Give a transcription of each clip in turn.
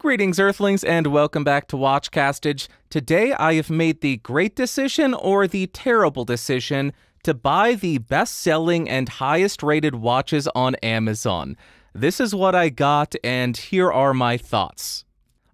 Greetings, Earthlings, and welcome back to Watchcastage. Today I have made the great decision or the terrible decision to buy the best-selling and highest-rated watches on Amazon. This is what I got, and here are my thoughts.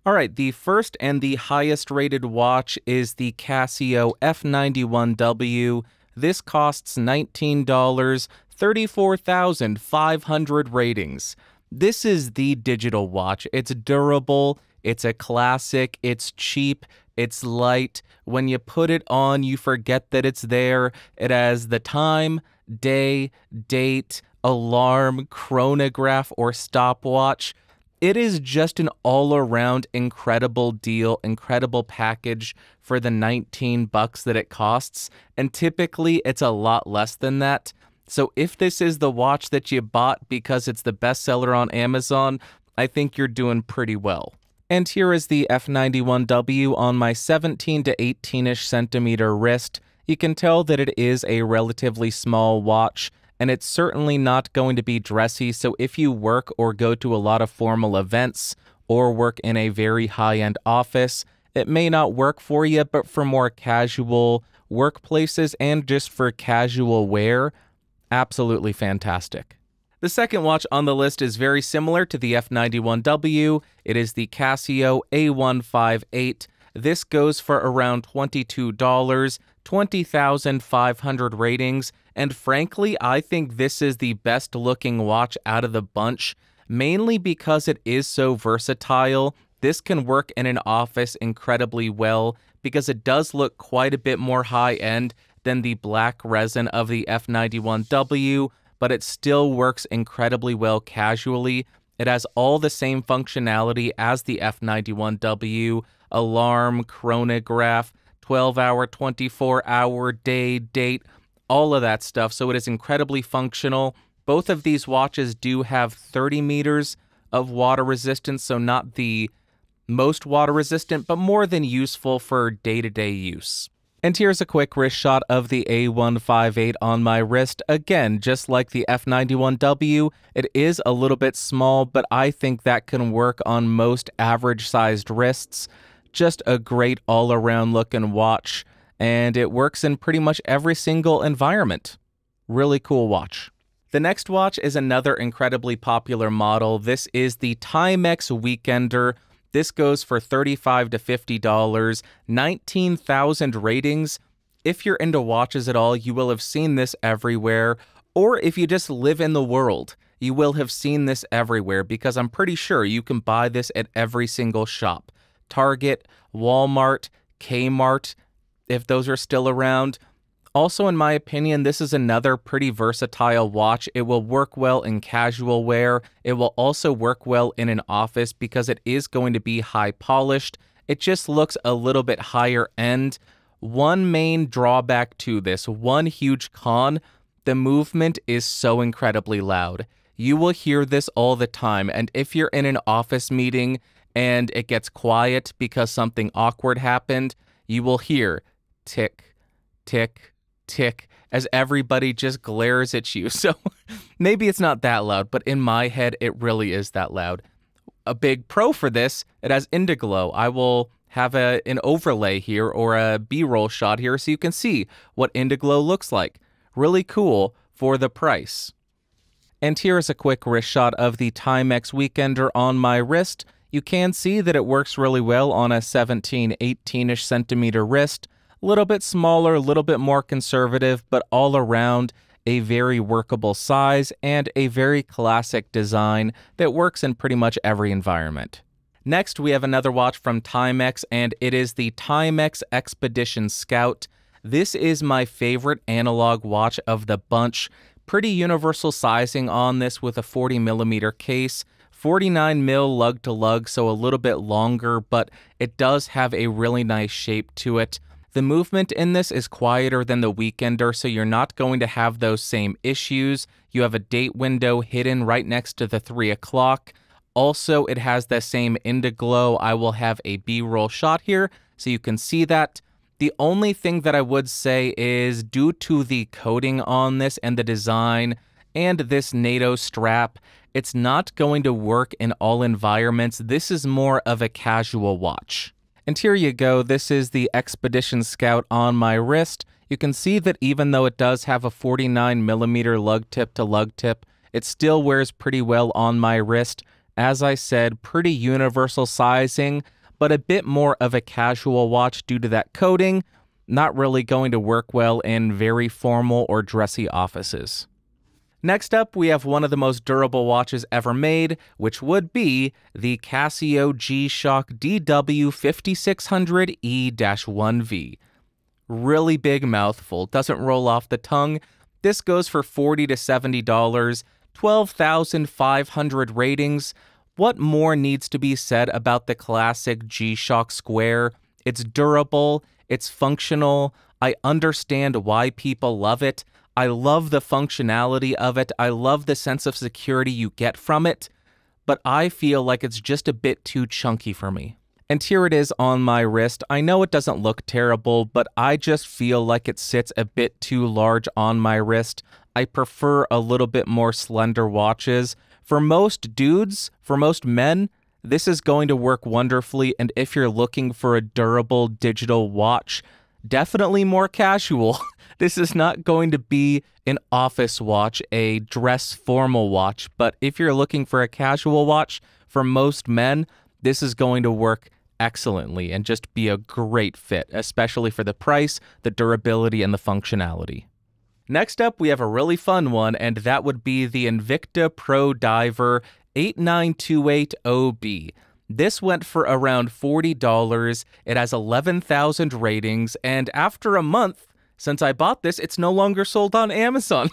Alright, the first and the highest-rated watch is the Casio F91W. This costs $19, 34,500 ratings. This is the digital watch. It's durable, it's a classic, it's cheap, it's light. When you put it on, you forget that it's there. It has the time, day, date, alarm, chronograph, or stopwatch. It is just an all-around incredible deal, incredible package for the $19 that it costs, and typically it's a lot less than that. So if this is the watch that you bought because it's the bestseller on Amazon, I think you're doing pretty well. And here is the F91W on my 17 to 18-ish centimeter wrist. You can tell that it is a relatively small watch, and it's certainly not going to be dressy, so if you work or go to a lot of formal events or work in a very high-end office, it may not work for you, but for more casual workplaces and just for casual wear, absolutely fantastic. The second watch on the list is very similar to the F91W. It is the Casio A158. This goes for around $22, 20,500 ratings, and frankly, I think this is the best looking watch out of the bunch, mainly because it is so versatile. This can work in an office incredibly well because it does look quite a bit more high-end than the black resin of the F91W, but it still works incredibly well casually. It has all the same functionality as the F91W, alarm, chronograph, 12-hour, 24-hour, day, date, all of that stuff, so it is incredibly functional. Both of these watches do have 30 meters of water resistance, so not the most water resistant, but more than useful for day-to-day use. And here's a quick wrist shot of the A158 on my wrist. Again, just like the F91W, it is a little bit small, but I think that can work on most average-sized wrists. Just a great all-around looking watch, and it works in pretty much every single environment. Really cool watch. The next watch is another incredibly popular model. This is the Timex Weekender. This goes for $35 to $50, 19,000 ratings. If you're into watches at all, you will have seen this everywhere. Or if you just live in the world, you will have seen this everywhere because I'm pretty sure you can buy this at every single shop. Target, Walmart, Kmart, if those are still around. Also, in my opinion, this is another pretty versatile watch. It will work well in casual wear. It will also work well in an office because it is going to be high polished. It just looks a little bit higher end. One main drawback to this, one huge con, the movement is so incredibly loud. You will hear this all the time, and if you're in an office meeting and it gets quiet because something awkward happened, you will hear tick, tick, tick as everybody just glares at you. So maybe it's not that loud, but in my head, it really is that loud. A big pro for this, it has Indiglow. I will have an overlay here or a B-roll shot here so you can see what Indiglow looks like. Really cool for the price. And here is a quick wrist shot of the Timex Weekender on my wrist. You can see that it works really well on a 17, 18-ish centimeter wrist. A little bit smaller, a little bit more conservative, but all around a very workable size and a very classic design that works in pretty much every environment. Next, we have another watch from Timex, and it is the Timex Expedition Scout. This is my favorite analog watch of the bunch. Pretty universal sizing on this with a 40mm case. 49mm lug to lug, so a little bit longer, but it does have a really nice shape to it. The movement in this is quieter than the Weekender, so you're not going to have those same issues. You have a date window hidden right next to the 3 o'clock. Also, it has the same Indiglow. I will have a B-roll shot here so you can see that. The only thing that I would say is due to the coating on this and the design and this NATO strap, It's not going to work in all environments. This is more of a casual watch. And here you go. This is the Expedition Scout on my wrist. You can see that even though it does have a 49mm lug tip to lug tip, it still wears pretty well on my wrist. As I said, pretty universal sizing, but a bit more of a casual watch due to that coating. Not really going to work well in very formal or dressy offices. Next up, we have one of the most durable watches ever made, which would be the Casio G-Shock DW5600E-1V. Really big mouthful, doesn't roll off the tongue. This goes for $40 to $70, 12,500 ratings. What more needs to be said about the classic G-Shock Square? It's durable, it's functional, I understand why people love it. I love the functionality of it. I love the sense of security you get from it, but I feel like it's just a bit too chunky for me. And here it is on my wrist. I know it doesn't look terrible, but I just feel like it sits a bit too large on my wrist. I prefer a little bit more slender watches. For most dudes, for most men, this is going to work wonderfully, and if you're looking for a durable digital watch, definitely more casual. This is not going to be an office watch, a dress formal watch, but if you're looking for a casual watch, for most men, this is going to work excellently and just be a great fit, especially for the price, the durability, and the functionality. Next up, we have a really fun one, and that would be the Invicta Pro Diver 8928OB. This went for around $40. It has 11,000 ratings, and after a month since I bought this, it's no longer sold on Amazon,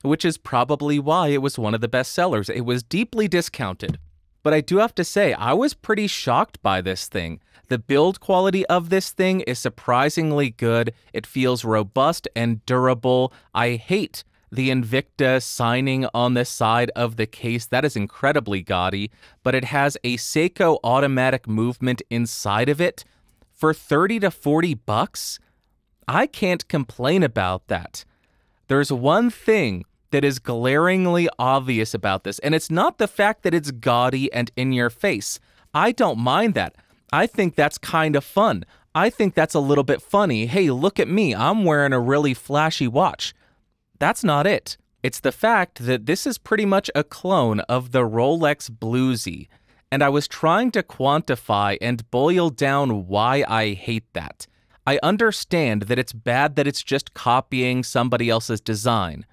which is probably why it was one of the best sellers. It was deeply discounted. But I do have to say, I was pretty shocked by this thing. The build quality of this thing is surprisingly good. It feels robust and durable. I hate the Invicta signing on the side of the case. That is incredibly gaudy, but it has a Seiko automatic movement inside of it. For 30 to 40 bucks, I can't complain about that. There's one thing that is glaringly obvious about this, and it's not the fact that it's gaudy and in your face. I don't mind that. I think that's kind of fun. I think that's a little bit funny. Hey, look at me. I'm wearing a really flashy watch. That's not it. It's the fact that this is pretty much a clone of the Rolex Bluesy, and I was trying to quantify and boil down why I hate that. I understand that it's bad that it's just copying somebody else's design,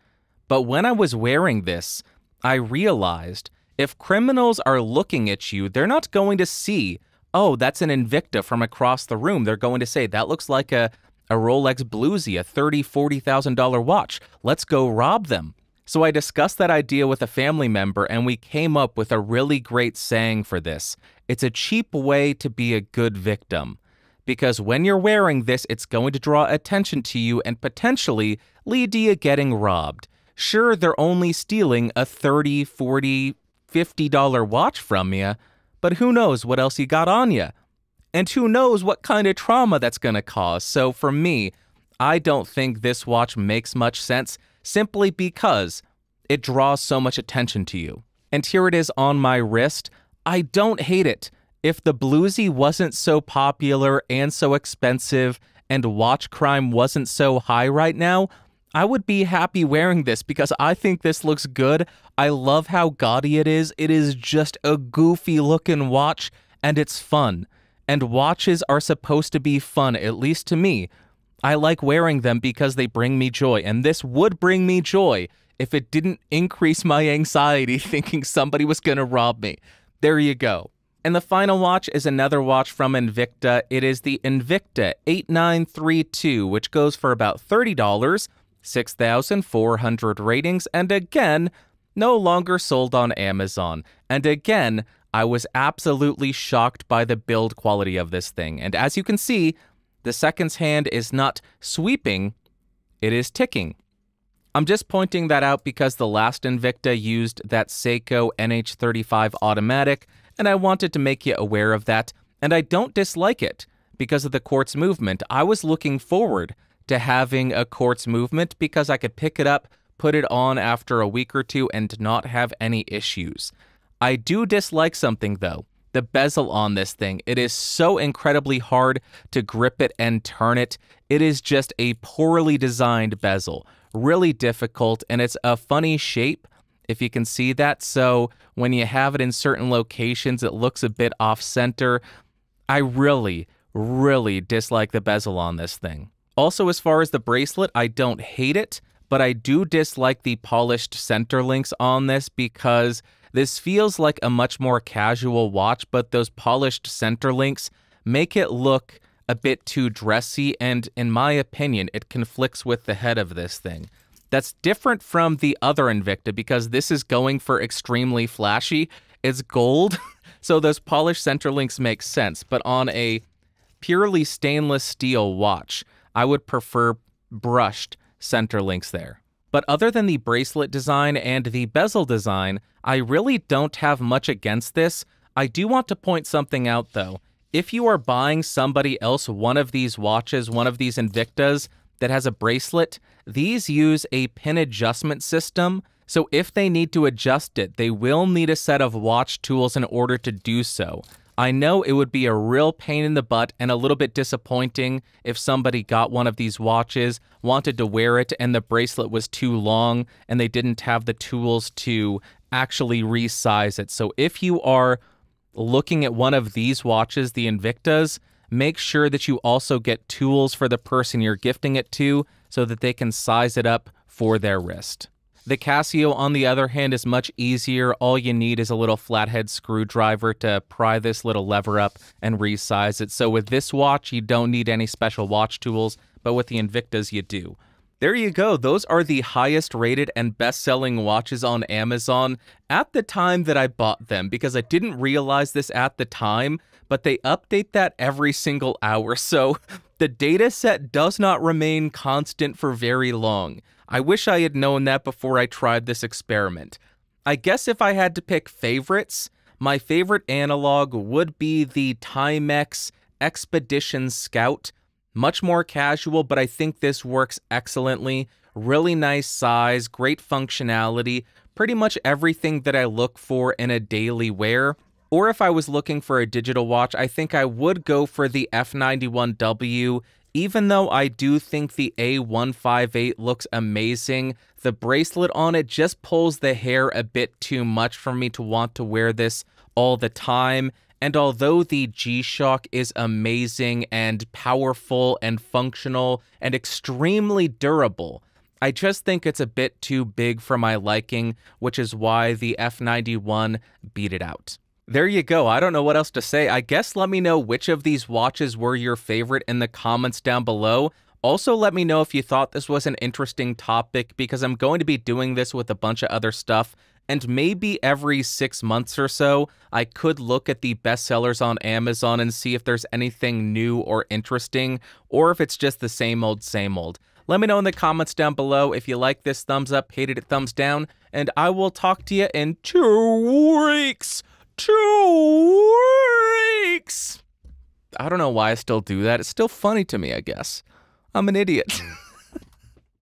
but when I was wearing this, I realized if criminals are looking at you, they're not going to see, oh, that's an Invicta from across the room. They're going to say, that looks like a Rolex Bluesy, a $30,000, $40,000 watch. Let's go rob them. So I discussed that idea with a family member, and we came up with a really great saying for this. It's a cheap way to be a good victim. Because when you're wearing this, it's going to draw attention to you and potentially lead to you getting robbed. Sure, they're only stealing a $30, $40, $50 watch from you, but who knows what else you got on you? And who knows what kind of trauma that's going to cause. So for me, I don't think this watch makes much sense simply because it draws so much attention to you. And here it is on my wrist. I don't hate it. If the Bluesy wasn't so popular and so expensive and watch crime wasn't so high right now, I would be happy wearing this because I think this looks good. I love how gaudy it is. It is just a goofy looking watch and it's fun. And watches are supposed to be fun, at least to me. I like wearing them because they bring me joy, and this would bring me joy if it didn't increase my anxiety thinking somebody was going to rob me. There you go. And the final watch is another watch from Invicta. It is the Invicta 8932, which goes for about $30, 6,400 ratings, and again, no longer sold on Amazon. And again, I was absolutely shocked by the build quality of this thing. And as you can see, the seconds hand is not sweeping, it is ticking. I'm just pointing that out because the last Invicta used that Seiko NH35 automatic, and I wanted to make you aware of that, and I don't dislike it because of the quartz movement. I was looking forward to having a quartz movement because I could pick it up, put it on after a week or two and not have any issues. I do dislike something though. The bezel on this thing. It is so incredibly hard to grip it and turn it. It is just a poorly designed bezel. Really difficult, and it's a funny shape, if you can see that. So when you have it in certain locations, it looks a bit off-center. I really dislike the bezel on this thing. Also, as far as the bracelet, I don't hate it, but I do dislike the polished center links on this because this feels like a much more casual watch, but those polished center links make it look a bit too dressy, and in my opinion, it conflicts with the head of this thing. That's different from the other Invicta because this is going for extremely flashy. It's gold, so those polished center links make sense, but on a purely stainless steel watch, I would prefer brushed center links there. But other than the bracelet design and the bezel design, I really don't have much against this. I do want to point something out though. If you are buying somebody else one of these watches, one of these Invictas that has a bracelet, these use a pin adjustment system. So if they need to adjust it, they will need a set of watch tools in order to do so. I know it would be a real pain in the butt and a little bit disappointing if somebody got one of these watches, wanted to wear it, and the bracelet was too long and they didn't have the tools to actually resize it. So if you are looking at one of these watches, the Invictas, make sure that you also get tools for the person you're gifting it to so that they can size it up for their wrist. The Casio, on the other hand, is much easier. All you need is a little flathead screwdriver to pry this little lever up and resize it. So with this watch, you don't need any special watch tools, but with the Invictas, you do. There you go. Those are the highest rated and best-selling watches on Amazon at the time that I bought them, because I didn't realize this at the time, but they update that every single hour. So the data set does not remain constant for very long. I wish I had known that before I tried this experiment. I guess if I had to pick favorites, my favorite analog would be the Timex Expedition Scout. Much more casual, but I think this works excellently. Really nice size, great functionality, pretty much everything that I look for in a daily wear. Or if I was looking for a digital watch, I think I would go for the F91W. Even though I do think the A158 looks amazing, the bracelet on it just pulls the hair a bit too much for me to want to wear this all the time. And although the G-Shock is amazing and powerful and functional and extremely durable, I just think it's a bit too big for my liking, which is why the F91 beat it out. There you go. I don't know what else to say. I guess let me know which of these watches were your favorite in the comments down below. Also, let me know if you thought this was an interesting topic, because I'm going to be doing this with a bunch of other stuff, and maybe every 6 months or so, I could look at the bestsellers on Amazon and see if there's anything new or interesting, or if it's just the same old, same old. Let me know in the comments down below. If you like this, thumbs up, hated it, thumbs down, and I will talk to you in 2 weeks. 2 weeks! I don't know why I still do that. It's still funny to me, I guess. I'm an idiot.